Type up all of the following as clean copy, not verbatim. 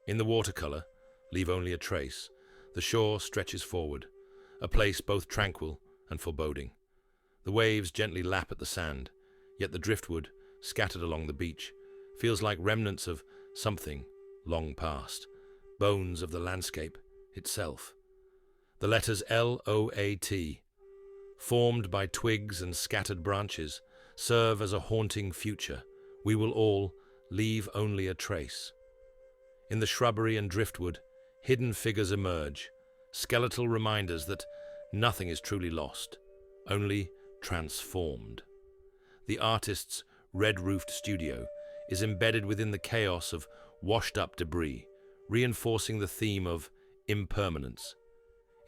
In the watercolor, Leave Only a Trace, the shore stretches forward, a place both tranquil and foreboding. The waves gently lap at the sand, yet the driftwood, scattered along the beach, feels like remnants of something long past, bones of the landscape itself. The letters LOAT, formed by twigs and scattered branches, serve as a haunting future. We will all leave only a trace. In the shrubbery and driftwood, hidden figures emerge, skeletal reminders that nothing is truly lost, only transformed. The artist's red-roofed studio is embedded within the chaos of washed-up debris, reinforcing the theme of impermanence.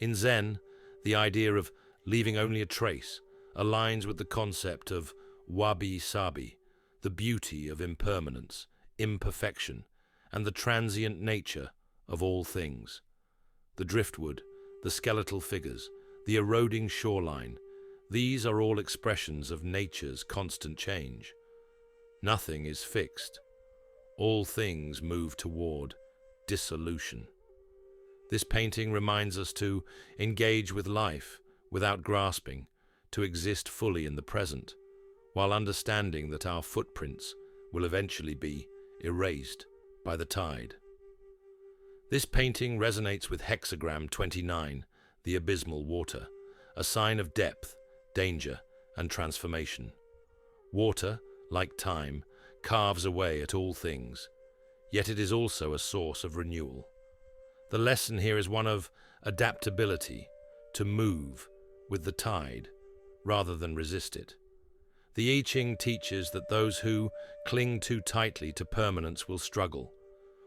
In Zen, the idea of leaving only a trace aligns with the concept of wabi-sabi, the beauty of impermanence, imperfection, and the transient nature of all things. The driftwood, the skeletal figures, the eroding shoreline, these are all expressions of nature's constant change. Nothing is fixed. All things move toward dissolution. This painting reminds us to engage with life without grasping, to exist fully in the present, while understanding that our footprints will eventually be erased by the tide. This painting resonates with hexagram 29, the abysmal water, a sign of depth, danger, and transformation. Water, like time, carves away at all things, yet it is also a source of renewal. The lesson here is one of adaptability, to move with the tide rather than resist it. The I Ching teaches that those who cling too tightly to permanence will struggle,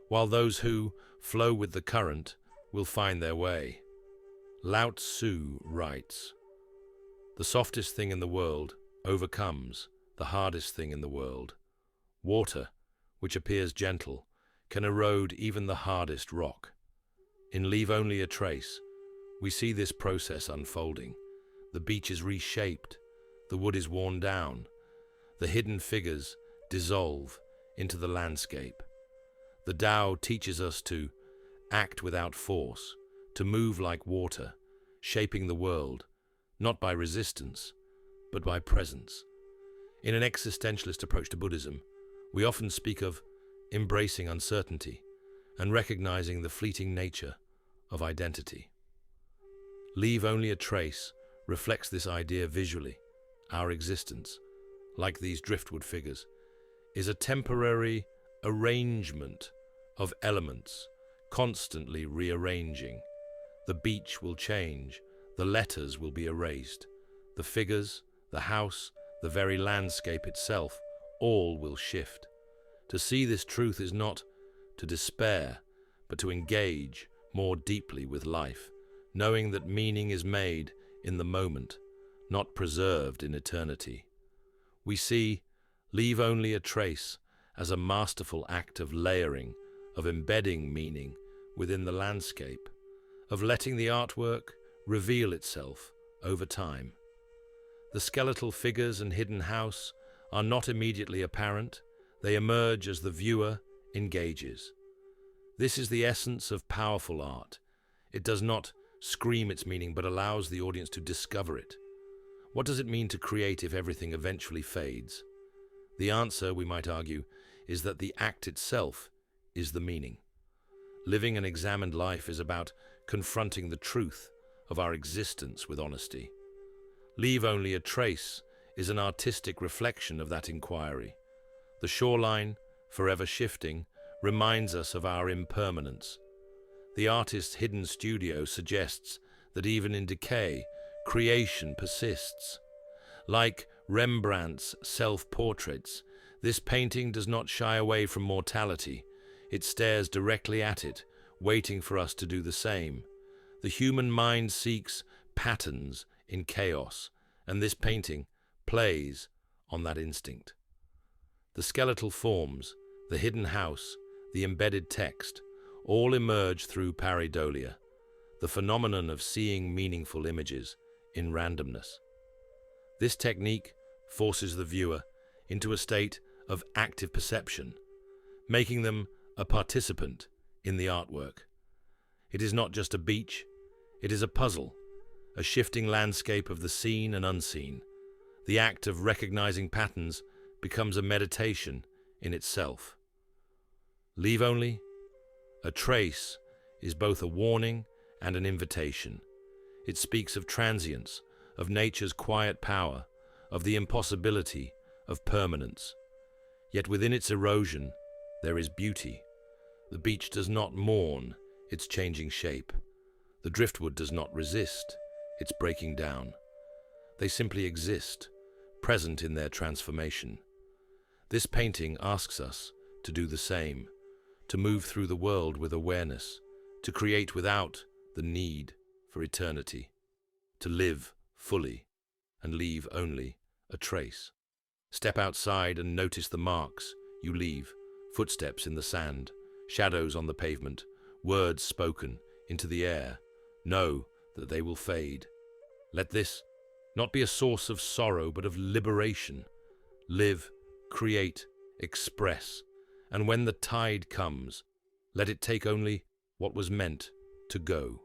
while those who flow with the current will find their way. Lao Tzu writes, "The softest thing in the world overcomes the hardest thing in the world. Water, which appears gentle, can erode even the hardest rock." In Leave Only a Trace, we see this process unfolding. The beach is reshaped, the wood is worn down, the hidden figures dissolve into the landscape. The Tao teaches us to act without force, to move like water, shaping the world, not by resistance, but by presence. In an existentialist approach to Buddhism, we often speak of embracing uncertainty and recognizing the fleeting nature of identity. Leave Only a Trace reflects this idea visually. Our existence, like these driftwood figures, is a temporary arrangement of elements, constantly rearranging. The beach will change, the letters will be erased, the figures, the house, the very landscape itself, all will shift. To see this truth is not to despair, but to engage more deeply with life, knowing that meaning is made in the moment, not preserved in eternity. We see Leave Only a Trace as a masterful act of layering, of embedding meaning within the landscape, of letting the artwork reveal itself over time. The skeletal figures and hidden house are not immediately apparent, they emerge as the viewer engages. This is the essence of powerful art. It does not scream its meaning, but allows the audience to discover it. What does it mean to create if everything eventually fades? The answer, we might argue, is that the act itself is the meaning. Living an examined life is about confronting the truth of our existence with honesty. Leave Only a Trace is an artistic reflection of that inquiry. The shoreline, forever shifting, reminds us of our impermanence. The artist's hidden studio suggests that even in decay, creation persists. Like Rembrandt's self-portraits, this painting does not shy away from mortality. It stares directly at it, waiting for us to do the same. The human mind seeks patterns in chaos, and this painting plays on that instinct. The skeletal forms, the hidden house, the embedded text, all emerge through pareidolia, the phenomenon of seeing meaningful images in randomness. This technique forces the viewer into a state of active perception, making them a participant in the artwork. It is not just a beach, it is a puzzle, a shifting landscape of the seen and unseen. The act of recognizing patterns becomes a meditation in itself. Leave only? A trace is both a warning and an invitation. It speaks of transience, of nature's quiet power, of the impossibility of permanence. Yet within its erosion, there is beauty. The beach does not mourn its changing shape. The driftwood does not resist its breaking down. They simply exist, present in their transformation. This painting asks us to do the same, to move through the world with awareness, to create without the need for eternity, to live fully and leave only a trace. Step outside and notice the marks you leave, footsteps in the sand, shadows on the pavement, words spoken into the air. Know that they will fade. Let this not be a source of sorrow, but of liberation. Live, create, express, and when the tide comes, let it take only what was meant to go.